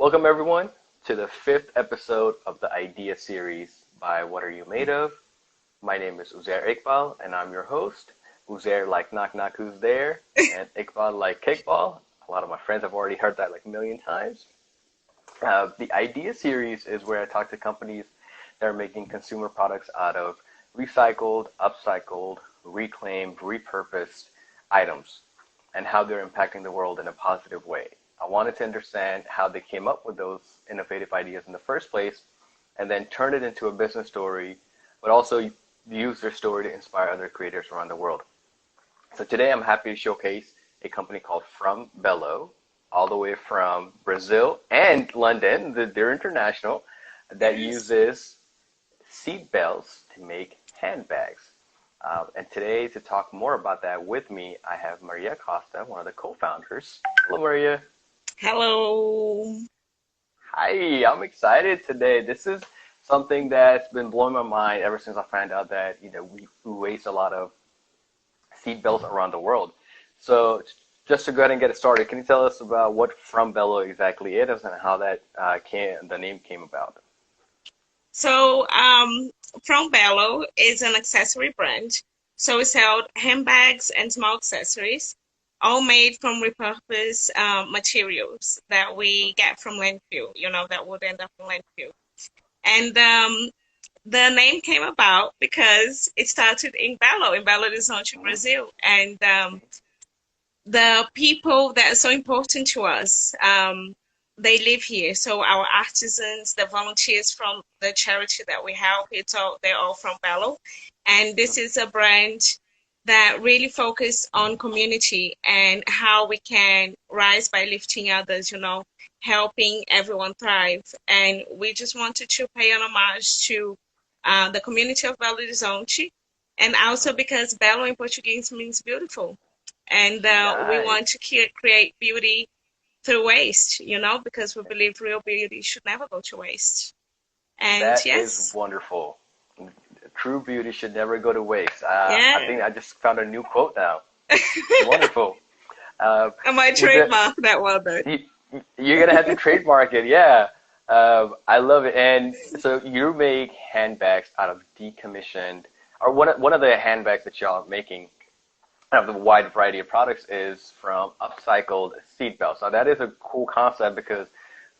Welcome, everyone, to the fifth episode of the Idea series by What Are You Made Of? My name is Uzair Iqbal, and I'm your host. Uzair like knock knock who's there, and Iqbal like kickball. A lot of my friends have already heard that like a million times. The Idea series is where I talk to companies that are making consumer products out of recycled, upcycled, reclaimed, repurposed items and how they're impacting the world in a positive way. I wanted to understand how they came up with those innovative ideas in the first place and then turn it into a business story, but also use their story to inspire other creators around the world. So today I'm happy to showcase a company called From Belo, all the way from Brazil and London, they're international, that uses seat belts to make handbags. And today, to talk more about that with me, I have Maria Costa, one of the co-founders. Hello, Maria. Hello. Hi, I'm excited today. This is something that's been blowing my mind ever since I found out that we waste a lot of seat belts around the world. So just to go ahead and get it started, can you tell us about what From Belo exactly is and how the name came about? So, From Belo is an accessory brand. So we sell handbags and small accessories, all made from repurposed materials that we get from landfill, that would end up in landfill. And the name came about because it started in Belo Horizonte, Brazil. And the people that are so important to us, they live here. So our artisans, the volunteers from the charity that we help, they're all from Belo. And this is a brand that really focus on community and how we can rise by lifting others, helping everyone thrive. And we just wanted to pay an homage to the community of Belo Horizonte, and also because Belo in Portuguese means beautiful. And we want Nice. to create beauty through waste, because we believe real beauty should never go to waste. And That is yes, wonderful. True beauty should never go to waste. I yeah, think I just found a new quote now. Wonderful. Uh, I might was it, trademark that one then. you, you're gonna have to trademark it, yeah. I love it. And so you make handbags out of decommissioned, or one of the handbags that y'all are making out of the wide variety of products is from upcycled seat belts. Now that is a cool concept because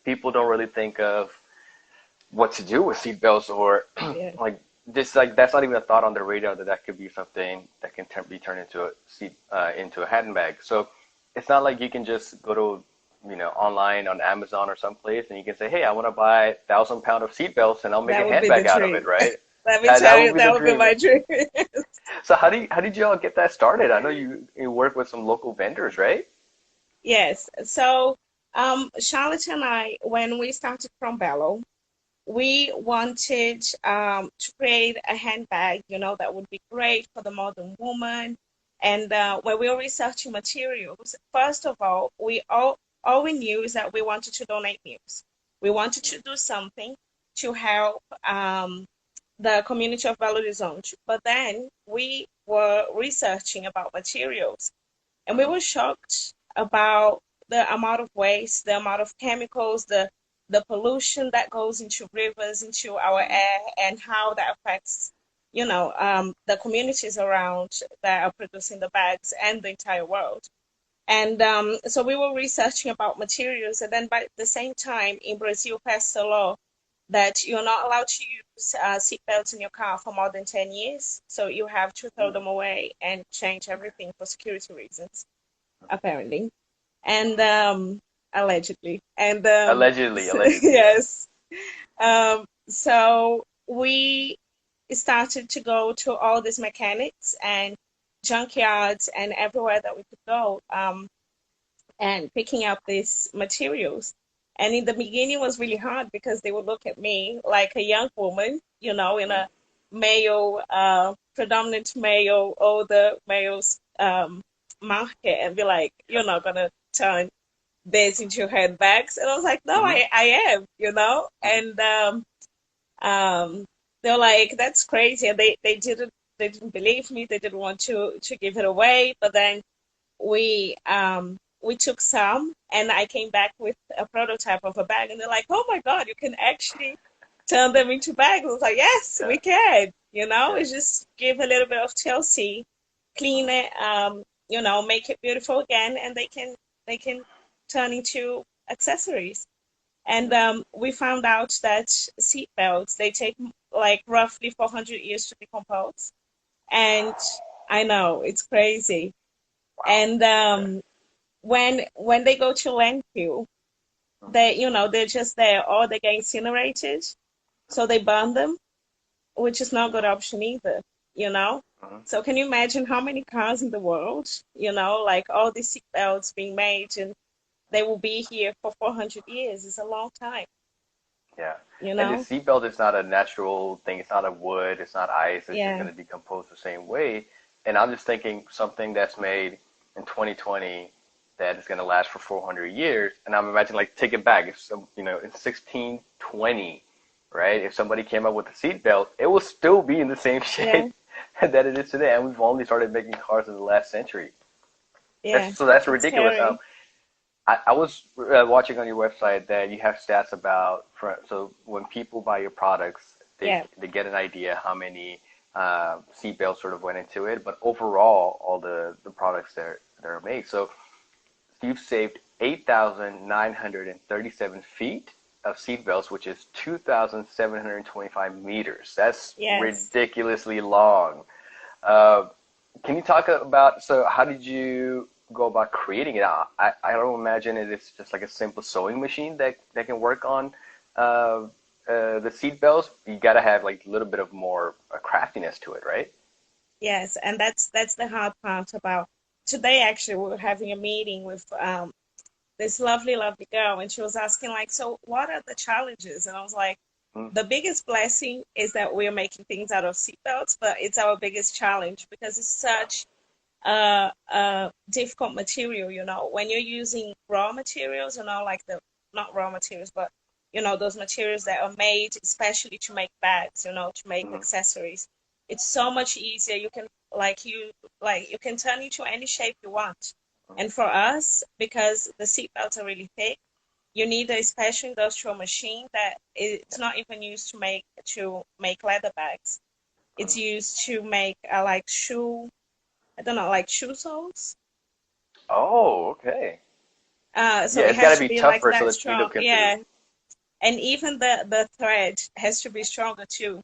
people don't really think of what to do with seat belts or Yeah, like just like that's not even a thought on the radar that that could be something that can be turned into a seat into a handbag. So it's not like you can just go to online on Amazon or someplace and you can say, hey, I want to buy 1,000 pound of seat belts and I'll make a that would be the handbag out of it, dream. right? Let me That tell would you, be the that would be dream. my dream. So how did y'all get that started? I know you work with some local vendors, right? Yes. So, Charlotte and I, when we started from Bello, we wanted to create a handbag, that would be great for the modern woman. And when we were researching materials, first of all, all we knew is that we wanted to donate meals. We wanted to do something to help the community of Belo Horizonte. But then we were researching about materials, and we Hmm. were shocked about the amount of waste, the amount of chemicals, the pollution that goes into rivers, into our air, and how that affects, the communities around that are producing the bags and the entire world. And so we were researching about materials, and then by the same time, in Brazil, passed a law that you're not allowed to use seatbelts in your car for more than 10 years. So you have to throw them away and change everything for security reasons, apparently. And allegedly. And Allegedly, allegedly. yes. So we started to go to all these mechanics and junkyards and everywhere that we could go, and picking up these materials. And in the beginning was really hard because they would look at me like a young woman, in a predominant male, older males market, and be like, you're not gonna turn this into handbags. And I was like, no, Hmm. I am, And they're like, that's crazy. And they didn't believe me. They didn't want to give it away. But then we we took some, and I came back with a prototype of a bag, and they're like, "Oh my God, you can actually turn them into bags." I was like, "Yes, Yeah. we can." Yeah. It's just give a little bit of TLC, clean it, make it beautiful again, and they can turn into accessories. And we found out that seat belts, they take like roughly 400 years to decompose. And I know it's crazy. Wow. And Okay. when they go to landfill, they're just there, or they get incinerated. So they burn them, which is not a good option either, you know? Mm-hmm. So can you imagine how many cars in the world, like all these seat belts being made, and they will be here for 400 years? It's a long time, Yeah. you And the know? seatbelt is not a natural thing. It's not a wood. It's not ice. It's just Yeah, going to decompose the same way. And I'm just thinking something that's made in 2020 that is going to last for 400 years. And I'm imagining like take it back. If some, in 1620, right? If somebody came up with a seatbelt, it will still be in the same yeah, shape that it is today. And we've only started making cars in the last century. yeah. That's It's ridiculous. scary. I was watching on your website that you have stats about so when people buy your products, Yeah. they get an idea how many seatbelts sort of went into it, but overall, all the products that are made. So you've saved 8,937 feet of seatbelts, which is 2,725 meters. That's Yes. ridiculously long. Uh, can you talk about, so how did you go about creating it? I don't imagine it's just like a simple sewing machine that can work on the seat belts. You got to have like a little bit of more craftiness to it, right? Yes. And that's the hard part about today. Actually, we were having a meeting with this lovely, lovely girl, and she was asking like, so what are the challenges? And I was like, Mm, the biggest blessing is that we're making things out of seatbelts, but it's our biggest challenge because it's yeah. such difficult material, when you're using raw materials, like the not raw materials, but those materials that are made especially to make bags, to make Mm, accessories. It's so much easier. You can you can turn it to any shape you want. mm, And for us, because the seat belts are really thick, you need a special industrial machine that it's not even used to make leather bags. It's mm. used to make like shoe, I don't know, like shoe soles. Oh, okay. So Yeah, it it's got has to to be be like tougher so that the needle strong. can through. Yeah. And even the thread has to be stronger too.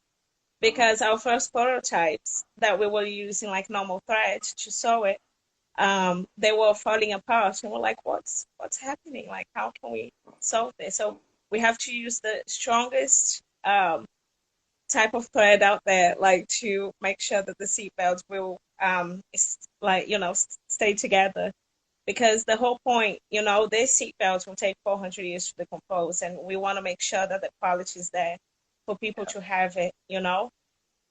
Hmm. Because our first prototypes that we were using like normal thread to sew it, they were falling apart, and we're like, what's happening? Like, how can we solve this? So we have to use the strongest type of thread out there, like to make sure that the seatbelts will stay together. Because the whole point, these seatbelts will take 400 years to decompose, and we want to make sure that the quality is there for people Yeah. to have it,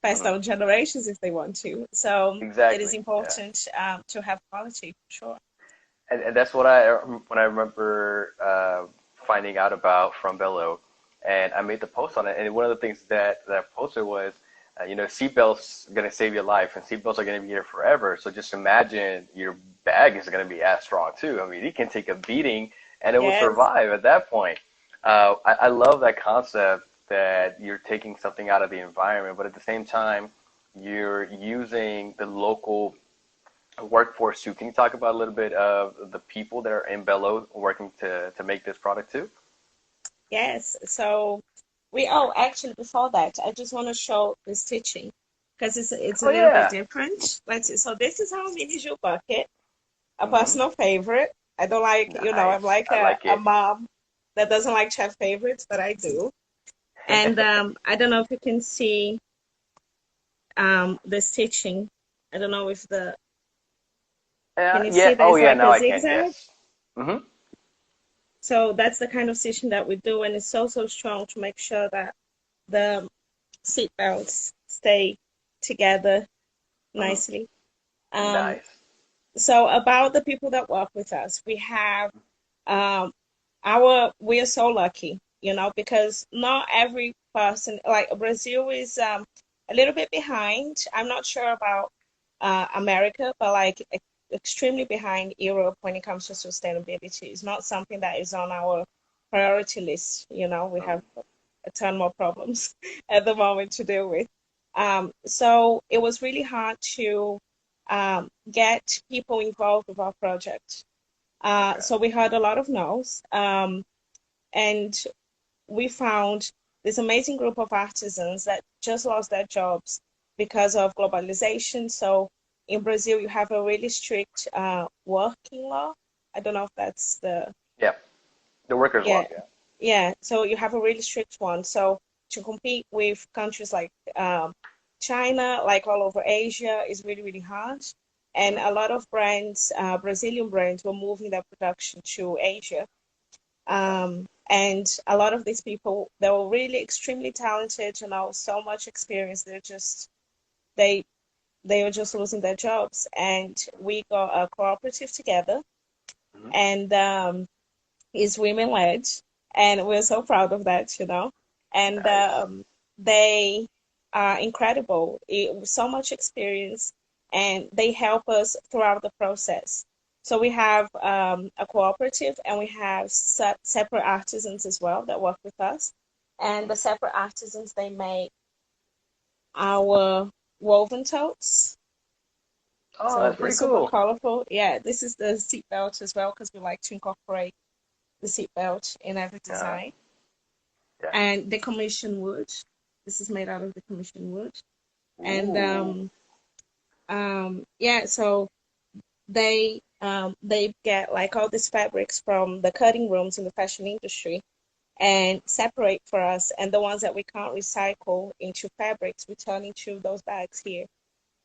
pass Hmm. down generations if they want to. So it is Exactly. Yeah. important to have quality for sure. And that's what when I remember finding out about From Belo, and I made the post on it. And one of the things that I posted was, seatbelts gonna save your life, and seatbelts are gonna be here forever. So just imagine your bag is gonna be as strong too. I mean, it can take a beating, and it will Yes, survive at that point. I love that concept that you're taking something out of the environment, but at the same time, you're using the local workforce too. Can you talk about a little bit of the people that are in Belo working to make this product too? yes. So actually before that, I just want to show the stitching because it's a Oh little bit yeah. different. Let's see. So this is our mini jewel bucket, a Hmm. personal favorite. I don't like, I'm Nice. like I like a it. mom that doesn't like to have favorites, but I do. And I don't know if you can see the stitching. I don't know if the Yeah. can you Yeah. see Oh there's yeah. like Now a I can. zigzag? Yes. Hmm. So that's the kind of stitching that we do, and it's so strong to make sure that the seat belts stay together Hmm. nicely. Um, Nice. so about the people that work with us, we have um, we are so lucky, because not every person, like Brazil is a little bit behind. I'm not sure about America, but like extremely behind Europe when it comes to sustainability. It's not something that is on our priority list. We have a ton more problems at the moment to deal with. So it was really hard to get people involved with our project. Okay. So we heard a lot of no's, and we found this amazing group of artisans that just lost their jobs because of globalization. So in Brazil, you have a really strict working law. I don't know if that's Yeah. The workers' yeah, law. Yeah. yeah. So you have a really strict one. So to compete with countries like China, like all over Asia, is really, really hard. And Hmm. a lot of brands, Brazilian brands, were moving their production to Asia. And a lot of these people, they were really extremely talented, so much experience. They they were just losing their jobs. And we got a cooperative together, Hmm. and it's women led, and we're so proud of that. And Nice. they are incredible. So much experience, and they help us throughout the process. So we have a cooperative, and we have separate artisans as well that work with us. And the separate artisans, they make our woven totes. Oh, So that's they're pretty super cool. colorful. Yeah, this is the seat belt as well because we like to incorporate the seat belt in every Uh, design. yeah. And the commission wood. This is made out of the commission wood. And Ooh. yeah, so they get like all these fabrics from the cutting rooms in the fashion industry and separate for us, and the ones that we can't recycle into fabrics we turn into those bags here,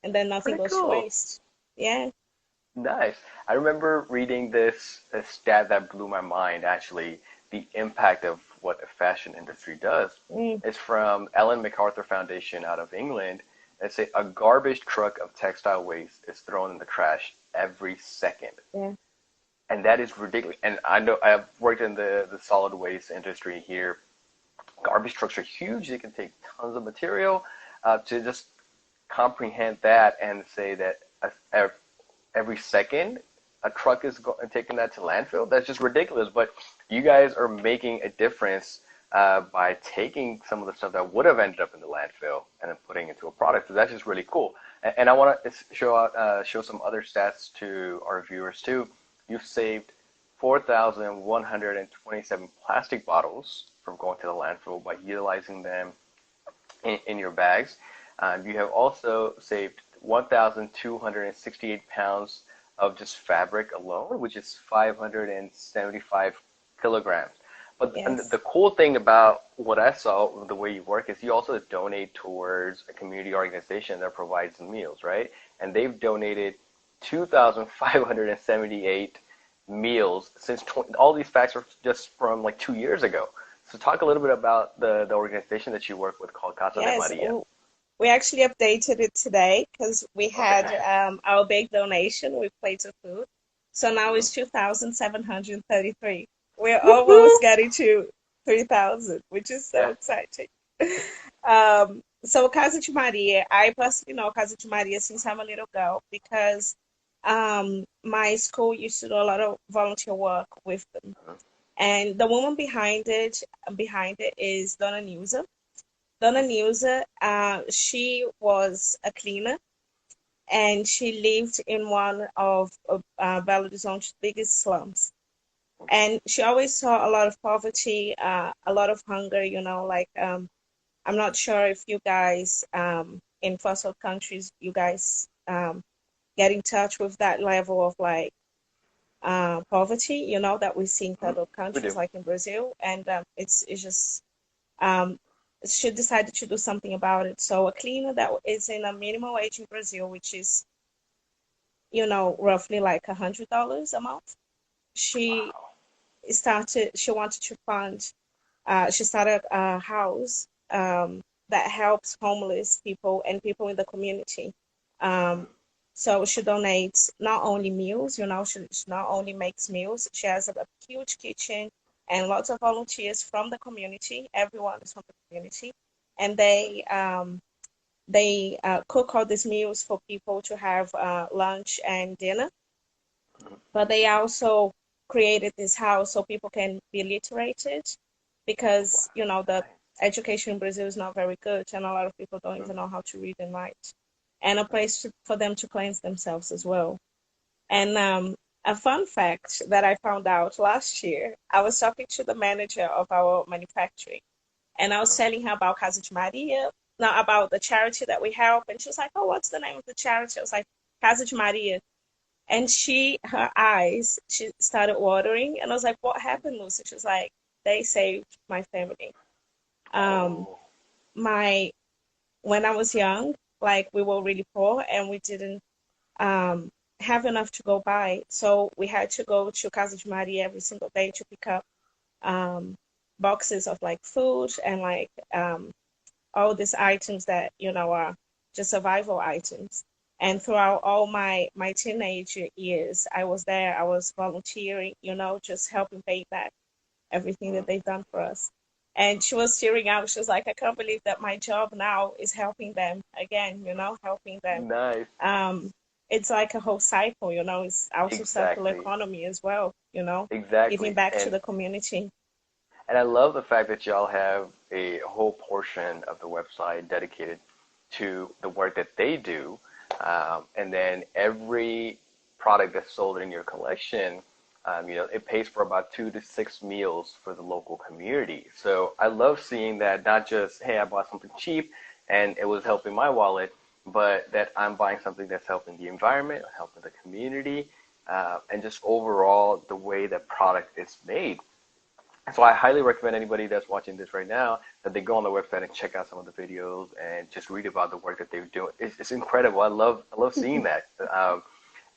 and then nothing Pretty goes to cool. waste. Yeah. Nice. I remember reading this a stat that blew my mind, actually, the impact of what a fashion industry does. Mm, It's from Ellen MacArthur Foundation out of England. They say a garbage truck of textile waste is thrown in the trash every second. yeah. And that is ridiculous. And I know I've worked in the solid waste industry here. Garbage trucks are huge. They can take tons of material. To just comprehend that and say that every second a truck is taking that to landfill, that's just ridiculous. But you guys are making a difference by taking some of the stuff that would have ended up in the landfill and then putting it into a product. So that's just really cool. And I want to show some other stats to our viewers too. You've saved 4,127 plastic bottles from going to the landfill by utilizing them in your bags. You have also saved 1,268 pounds of just fabric alone, which is 575 kilograms. But Yes. the cool thing about what I saw, the way you work, is you also donate towards a community organization that provides meals, right? And they've donated 2,578 meals since all these facts are just from like 2 years ago. So talk a little bit about the organization that you work with called Casa de Yes. Maria. We actually updated it today because we had Okay. our big donation with plates of food. So now Hmm. it's 2,733. We're almost Woohoo! getting to 3,000, which is so Yeah. exciting. So Casa de Maria, I personally know Casa de Maria since I'm a little girl because my school used to do a lot of volunteer work with them. And the woman behind it is Dona Nilza. Dona Nilza, she was a cleaner, and she lived in one of Belo Horizonte's biggest slums. And she always saw a lot of poverty, a lot of hunger, like I'm not sure if you guys in first world countries, you guys get in touch with that level of like poverty, that we see in Hmm. third world We countries do. like in Brazil. And it's just um, she decided to do something about it. So a cleaner that is in a minimum wage in Brazil, which is, roughly like $100 a month. She Wow. she wanted to fund, she started a house that helps homeless people and people in the community. Um, so she donates not only meals, she not only makes meals, she has a huge kitchen and lots of volunteers from the community. Everyone is from the community, and they cook all these meals for people to have lunch and dinner. but they also created this house so people can be literated because, the Nice. education in Brazil is not very good and a lot of people don't even know how to read and write. And a place for them to cleanse themselves as well. And a fun fact that I found out last year, I was talking to the manager of our manufacturing, and I was telling her about Casa de Maria, not about the charity that we help. And she was like, "Oh, what's the name of the charity?" I was like, Casa de Maria. And her eyes, she started watering. And I was like, "What happened, Lucy?" She was like, "They saved my family. Um, Oh, my When I was young, like we were really poor and we didn't um, have enough to go buy. So we had to go to Casa de Maria every single day to pick up um, boxes of like food and like all these items that, are just survival items. And throughout all my teenage years, I was there. I was volunteering, just helping pay back everything that they've done for us. And she was tearing out. She was like, "I can't believe that my job now is helping them again, helping them." nice. Um, it's like a whole cycle, It's also circular Exactly. economy as well, giving Exactly. back to And the community. I love the fact that y'all have a whole portion of the website dedicated to the work that they do. And then every product that's sold in your collection, it pays for about 2 to 6 meals for the local community. So I love seeing that, not just, hey, I bought something cheap and it was helping my wallet, but that I'm buying something that's helping the environment, helping the community, and just overall the way that product is made. So I highly recommend anybody that's watching this right now that they go on the website and check out some of the videos and just read about the work that they're doing. It's incredible. I love seeing that.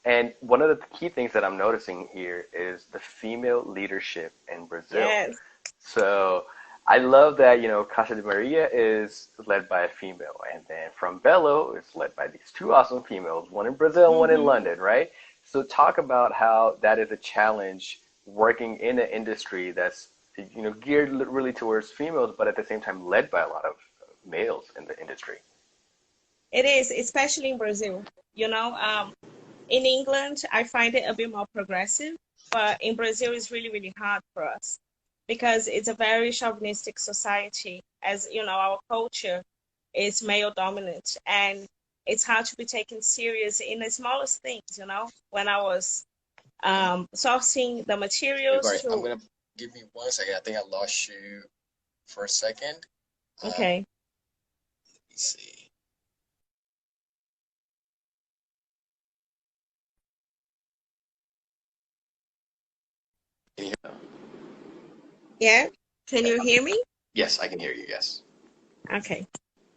And one of the key things that I'm noticing here is the female leadership in Brazil. Yes. So I love that, Casa de Maria is led by a female, and then From Belo is led by these two awesome females, one in Brazil and one in Mm-hmm. London, right? So talk about how that is a challenge working in an industry that's, geared really towards females, but at the same time led by a lot of males in the industry. It is, especially in Brazil. In England, I find it a bit more progressive, but in Brazil, it's really, really hard for us because it's a very chauvinistic society. As you know, our culture is male dominant, and it's hard to be taken serious in the smallest things. When I was sourcing the Hey, materials Barry, I'm to, gonna give me 1 second. I think I lost you for a second. okay, Let's see. Can you hear me? yeah, can Okay. you hear me? Yes, I can hear you. Yes. Okay,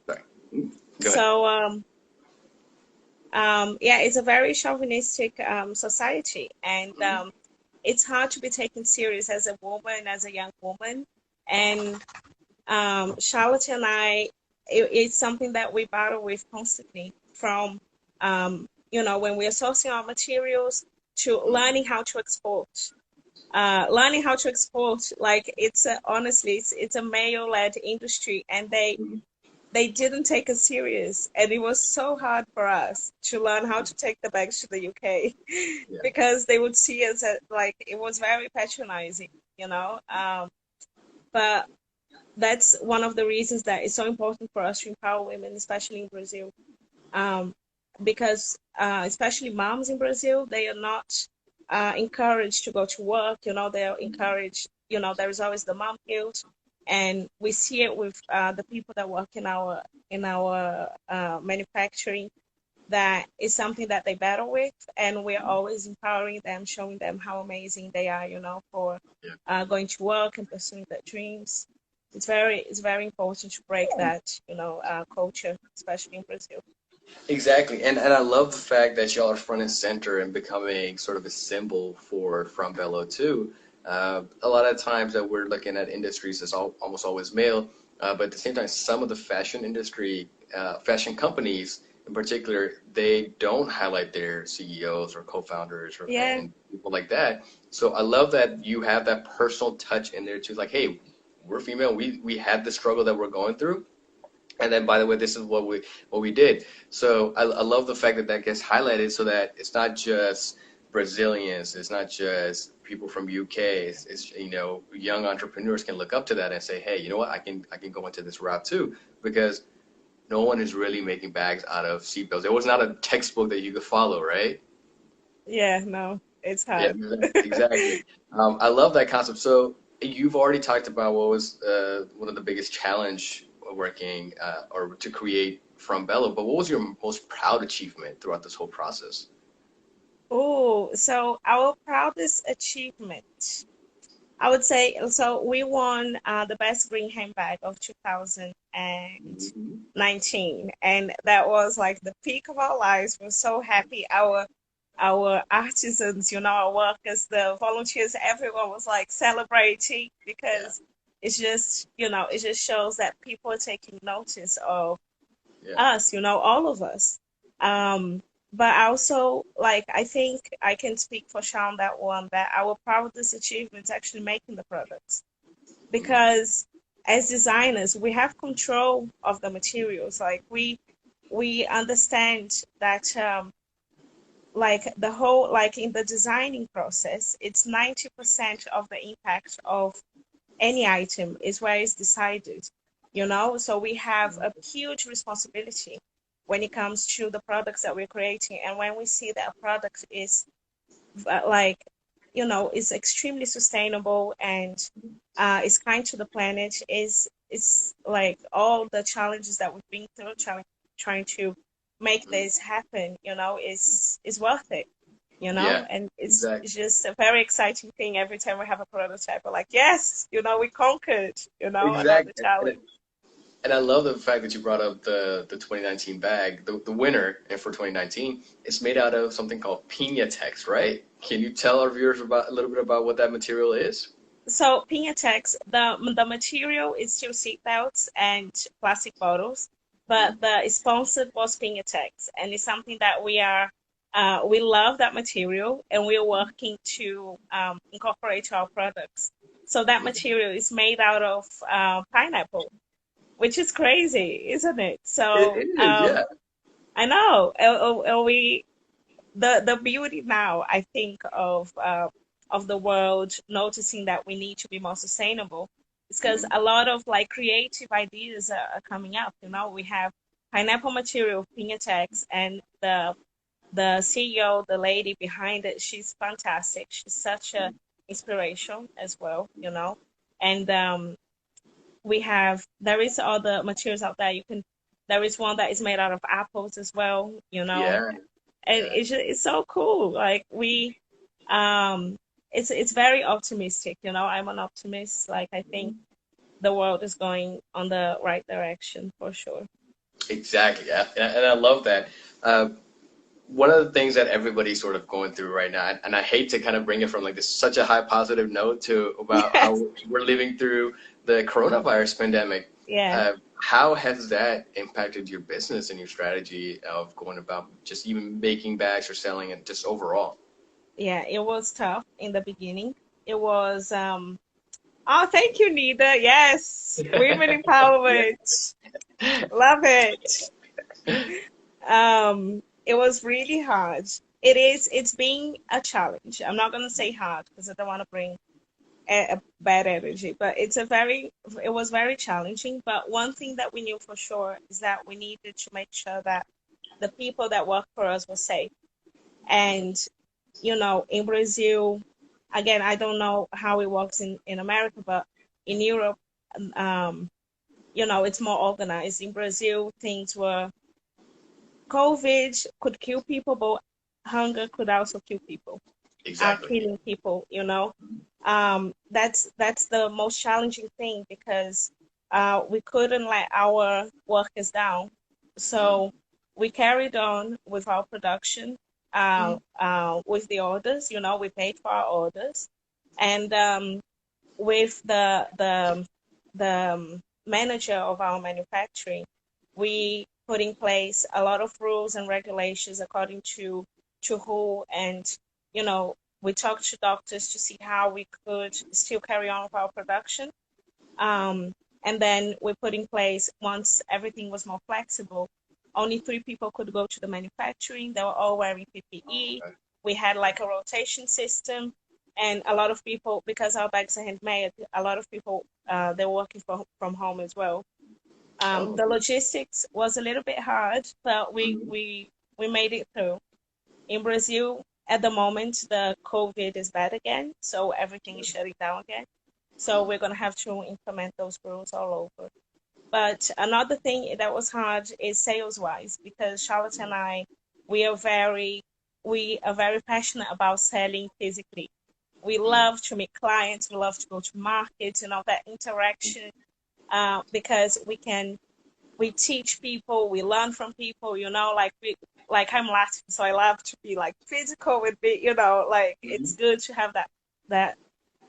Sorry. Go ahead. so yeah, it's a very chauvinistic society, and it's hard to be taken serious as a woman, as a young woman. And Charlotte and I, it's something that we battle with constantly from, when we're sourcing our materials to learning how to export. Learning how to export, like honestly, it's a male-led industry, and they didn't take us serious, and it was so hard for us to learn how to take the bags to the UK Yeah. because they would see us as like it was very patronizing, but that's one of the reasons that it's so important for us to empower women, especially in Brazil, um, because especially moms in Brazil, they are not encouraged to go to work. They are encouraged. There is always the mom guilt, and we see it with the people that work in our manufacturing. That is something that they battle with, and we're always empowering them, showing them how amazing they are. For Yeah. going to work and pursuing their dreams. It's very important to break that culture, especially in Brazil. Exactly. And I love the fact that y'all are front and center and becoming sort of a symbol for From Belo too. A lot of times that we're looking at industries as almost always male, but at the same time, some of the fashion industry, fashion companies in particular, they don't highlight their CEOs or co-founders or Yeah, and people like that. So I love that you have that personal touch in there too. Like, hey, we're female. We had the struggle that we're going through. And then, by the way, this is what we did. So I love the fact that that gets highlighted, so that it's not just Brazilians. It's not just people from UK. It's young entrepreneurs can look up to that and say, hey, you know what? I can go into this route too, because no one is really making bags out of seatbelts. It was not a textbook that you could follow, right? Yeah, no, it's Yeah, hard. exactly. I love that concept. So you've already talked about what was one of the biggest challenge working or to create From Belo, but what was your most proud achievement throughout this whole process? Oh, so our proudest achievement, I would say, so we won the best green handbag of 2019, and that was like the peak of our lives. We're so happy. Our artisans, our workers, the volunteers, everyone was like celebrating Yeah, because it just shows that people are taking notice of yeah. us, all of us. But also, like, I think I can speak for Sean that one, that our proudest achievement is actually making the products. Mm, Because as designers, we have control of the materials. Like, we understand that, like, the whole, like, in the designing process, it's 90% of the impact of any item is where it's decided, So we have a huge responsibility when it comes to the products that we're creating. And when we see that a product is like, is extremely sustainable and is kind to the planet, is like all the challenges that we've been through trying to make mm. this happen, is worth it, Yeah, and exactly. it's just a very exciting thing every time we have a prototype. We're like, yes, we conquered, another Exactly. challenge. And I love the fact that you brought up the 2019 bag. The winner and for 2019, it's made out of something called Pina text, right? Can you tell our viewers about a little bit about what that material is? So Pinatex, the material is still seatbelts and plastic bottles, Mm, but the sponsored was Pinatex, and it's something that we love that material, and we're working to incorporate to our products. So that mm. material is made out of pineapple, which is crazy, isn't it? It So is, yeah. I know, we the beauty now, I think, of the world noticing that we need to be more sustainable is because Mm, a lot of like creative ideas are coming up. We have pineapple material, Pinatex, and the CEO, the lady behind it, she's fantastic. She's such a inspiration as well, And there is other materials out there. There is one that is made out of apples as well, yeah, and yeah. it's so cool. Like um, it's very optimistic. I'm an optimist. Like, I think the world is going on the right direction for sure. Exactly. Yeah. And I love that. Uh, One of the things that everybody's sort of going through right now, and I hate to kind of bring it from like this such a high positive note to about how Yes. we're living through the coronavirus pandemic. Yeah. How has that impacted your business and your strategy of going about just even making bags or selling it just overall? Yeah. It was tough in the beginning. It was. Oh, thank you, Nida. Yes, women Yeah. empowerment. Love it. It was really hard. It's been a challenge. I'm not gonna say hard because I don't want to bring a bad energy, but it was very challenging. But one thing that we knew for sure is that we needed to make sure that the people that work for us were safe. And, in Brazil, again, I don't know how it works in America, but in Europe, um, it's more organized. In Brazil, things were COVID could kill people, but hunger could also kill people, Exactly. killing people. That's the most challenging thing because we couldn't let our workers down. Mm, So we carried on with our production, mm, with the orders. We paid for our orders, and with the manager of our manufacturing, we put in place a lot of rules and regulations according to who, and we talked to doctors to see how we could still carry on with our production. Um, and then we put in place, once everything was more flexible, only 3 people could go to the manufacturing. They were all wearing PPE. we had like a rotation system, and a lot of people, because our bags are handmade, a lot of people they're working from home as well. Oh, The logistics was a little bit hard, but mhm. we made it through. In Brazil, at the moment, the COVID is bad again, so everything is shutting down again. So we're gonna have to implement those rules all over. But another thing that was hard is sales wise, because Charlotte and I, we are very we are very passionate about selling physically. We love to meet clients, we love to go to markets and all that interaction, because we teach people, we learn from people, like I'm Latin, so I love to be like physical with me, like it's Mhm. good to have that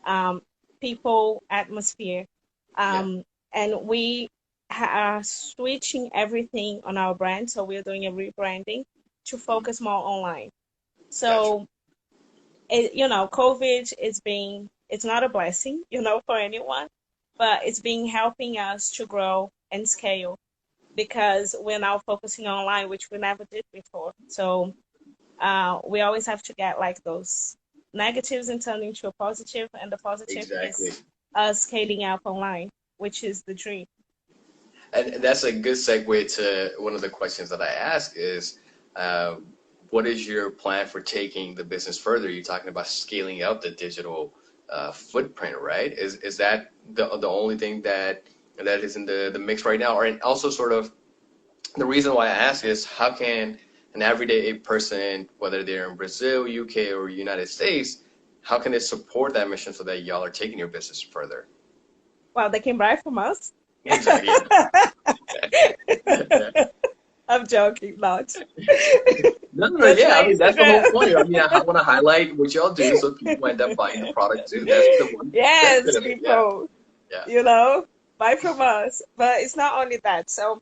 um people atmosphere. Yeah, And we are switching everything on our brand, so we're doing a rebranding to focus more online. gotcha. So COVID is being, it's not a blessing, for anyone, but it's been helping us to grow and scale because we're now focusing online, which we never did before. So we always have to get like those negatives and turn into a positive, and the positive Exactly. is us scaling up online, which is the dream. And that's a good segue to one of the questions that I ask is, uh, what is your plan for taking the business further? You're talking about scaling out the digital footprint, right? Is that the only thing that is in the mix right now? Or and also sort of the reason why I ask is how can an everyday person, whether they're in Brazil, UK, or United States, how can they support that mission so that y'all are taking your business further? Well, they can buy from us. Exactly. Yeah. I'm joking, not. No, no, no, Just yeah. my I mean, that's the whole Instagram. point. I mean, I want to highlight what y'all do so people end up buying the product too. That's the one benefit Yes, of it. Yeah, people, yeah, buy from us. But it's not only that. So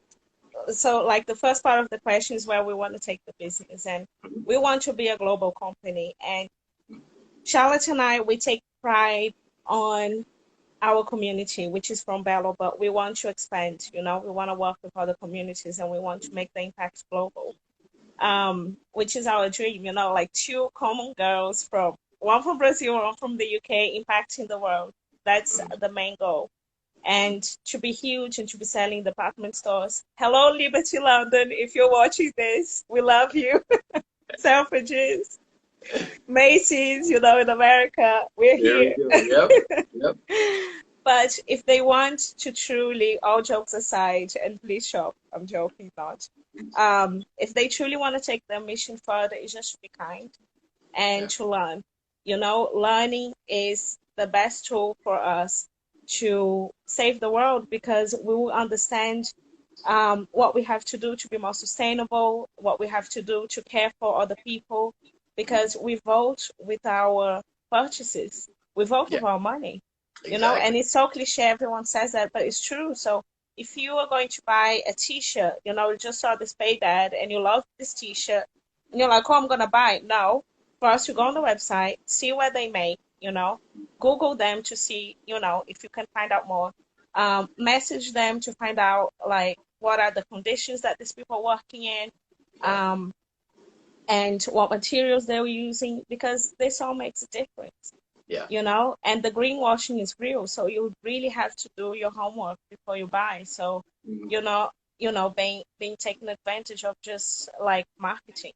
like the first part of the question is where we want to take the business, and we want to be a global company. And Charlotte and I, we take pride on our community, which is from Belo, but we want to expand. We want to work with other communities, and we want to make the impact global. Which is our dream. Like two common girls, from one from Brazil, one from the UK, impacting the world. That's the main goal. And to be huge and to be selling department stores. Hello, Liberty London, if you're watching this, we love you. Selfridges, Macy's, in America, we're there we here. go. Yep, yep, But if they want to truly, all jokes aside, and please shop, I'm joking, not. If they truly want to take their mission further, it's just to be kind and yeah, to learn. Learning is the best tool for us to save the world because we will understand what we have to do to be more sustainable, what we have to do to care for other people, because we vote with our purchases, we vote yeah, with our money, exactly. and it's so cliche, everyone says that, but it's true. So if you are going to buy a t-shirt, you just saw this paid ad and you love this t-shirt, and you're like, oh, I'm going to buy it. No, first you go on the website, see where they make, Google them to see, if you can find out more. Message them to find out like what are the conditions that these people are working in, Yeah, um, and what materials they were using, because this all makes a difference, yeah. and the greenwashing is real. So you really have to do your homework before you buy. So Mhm. you're not, being taken advantage of just like marketing,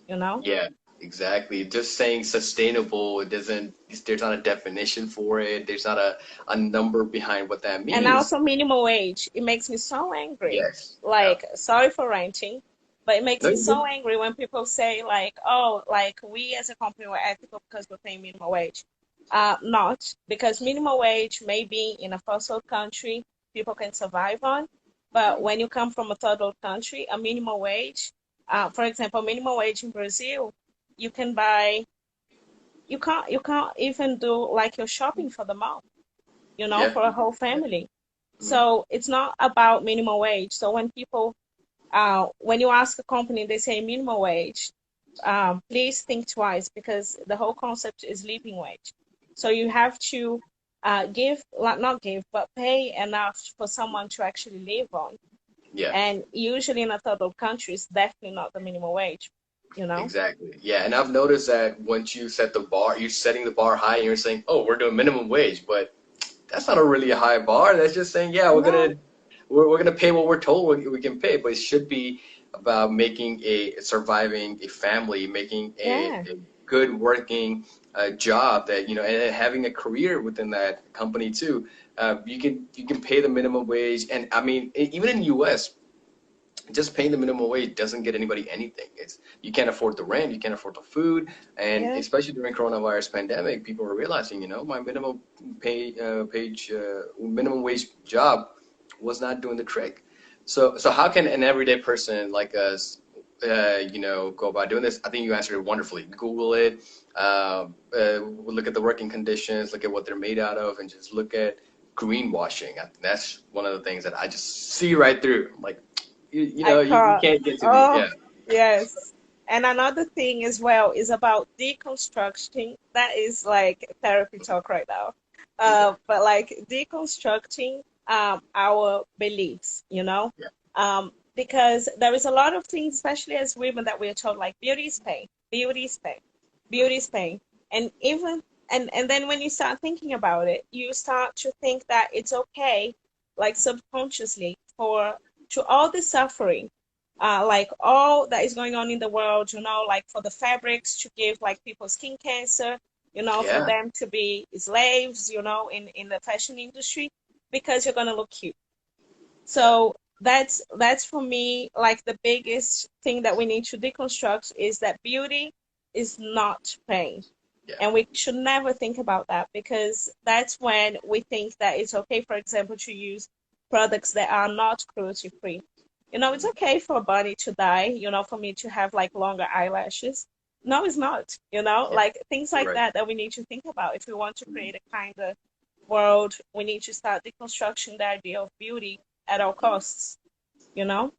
you know? Yeah, exactly. Just saying sustainable, it doesn't, there's not a definition for it. There's not a number behind what that And means. also minimum wage. It makes me so angry. Yes. Yeah. Like, sorry for ranting, but it makes No, me you're good. so angry when people say like, oh, like we as a company were ethical because we're paying minimum wage. Not because minimum wage may be in a first world country people can survive on, but when you come from a third world country, a minimum wage, for example, minimum wage in Brazil, you can buy, you can't even do like your shopping for the month, Yeah. for a whole Yeah. family. Mhm. So it's not about minimum wage. So when you ask a company, they say minimum wage, please think twice because the whole concept is living wage. So you have to give, like not give, but pay enough for someone to actually live on. Yeah. And usually in a third world country, it's definitely not the minimum wage. you know? Exactly. Yeah, and I've noticed that once you set the bar, you're setting the bar high, and you're saying, "Oh, we're doing minimum wage," but that's not a really a high bar. That's just saying, "Yeah, No, we're gonna pay what we're told we can pay," but it should be about making a surviving a family, making yeah, a good working job that and having a career within that company too. You can pay the minimum wage, and I mean, even in U.S. just paying the minimum wage doesn't get anybody anything. It's you can't afford the rent, you can't afford the food, and yeah, especially during coronavirus pandemic, people are realizing, my minimum wage job was not doing the trick. So how can an everyday person like us, go about doing this? I think you answered it wonderfully. Google it, look at the working conditions, look at what they're made out of, and just look at greenwashing. That's one of the things that I just see right through. Like, I you caught. can't get to the Oh, yeah. yes. And another thing as well is about deconstructing. That is like therapy talk right now. Okay. But like deconstructing our beliefs, Yeah. because there is a lot of things, especially as women, that we're told like beauty is pain, beauty is pain, beauty is pain. And even and then when you start thinking about it, you start to think that it's okay, like subconsciously, for to all the suffering, like all that is going on in the world, like for the fabrics to give like people skin cancer, for Yeah. them to be slaves, in the fashion industry, because you're gonna look cute. Yeah. So that's for me like the biggest thing that we need to deconstruct is that beauty is not pain. Yeah. And we should never think about that because that's when we think that it's okay, for example, to use products that are not cruelty free. It's okay for a bunny to die, for me to have like longer eyelashes. No, it's not, Yeah. like things You're like right. that we need to think about. If we want to create a kinder world, we need to start deconstructing the idea of beauty at all costs, you know?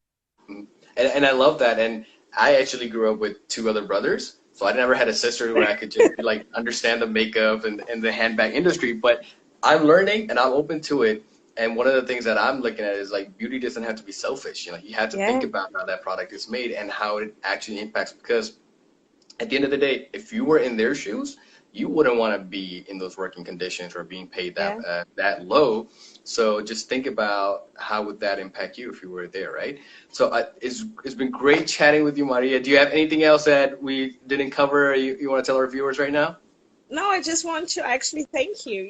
Mhm. And I love that. And I actually grew up with two other brothers, so I never had a sister where I could just like understand the makeup and the handbag industry. But I'm learning and I'm open to it. And one of the things that I'm looking at is like beauty doesn't have to be selfish. You have to think Yeah, about how that product is made and how it actually impacts because at the end of the day, if you were in their shoes, you wouldn't want to be in those working conditions or being paid yeah. that low. So just think about how would that impact you if you were there, right? So it's been great chatting with you, Maria. Do you have anything else that we didn't cover? You want to tell our viewers right now? No, I just want to actually thank you,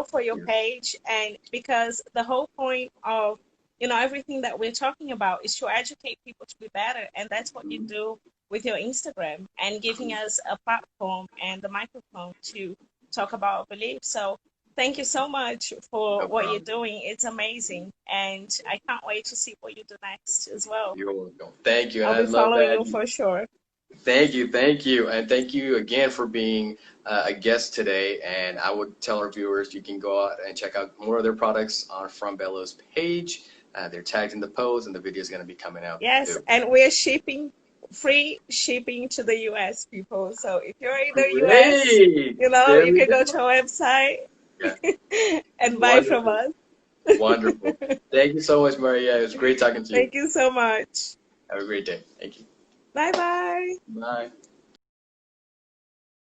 for your Yeah. page. And because the whole point of, everything that we're talking about is to educate people to be better. And that's what you do with your Instagram and giving us a platform and the microphone to talk about our beliefs. So thank you so much for No what you're problem. doing. It's amazing. And I can't wait to see what you do next as well. You're welcome. Thank you, and I'll I be love following that. you for sure. Thank you, and thank you again for being a guest today. And I would tell our viewers you can go out and check out more of their products on From Belo's page. They're tagged in the post, and the video is going to be coming out Yes, too. and we're shipping free shipping to the US people. So if you're in the US, Great! There you we can go to go. our website Yeah, and buy from wonderful, us. wonderful. Thank you so much, Maria. It was great talking to you. Thank you so much. Have a great day. Thank you. Bye bye. Bye.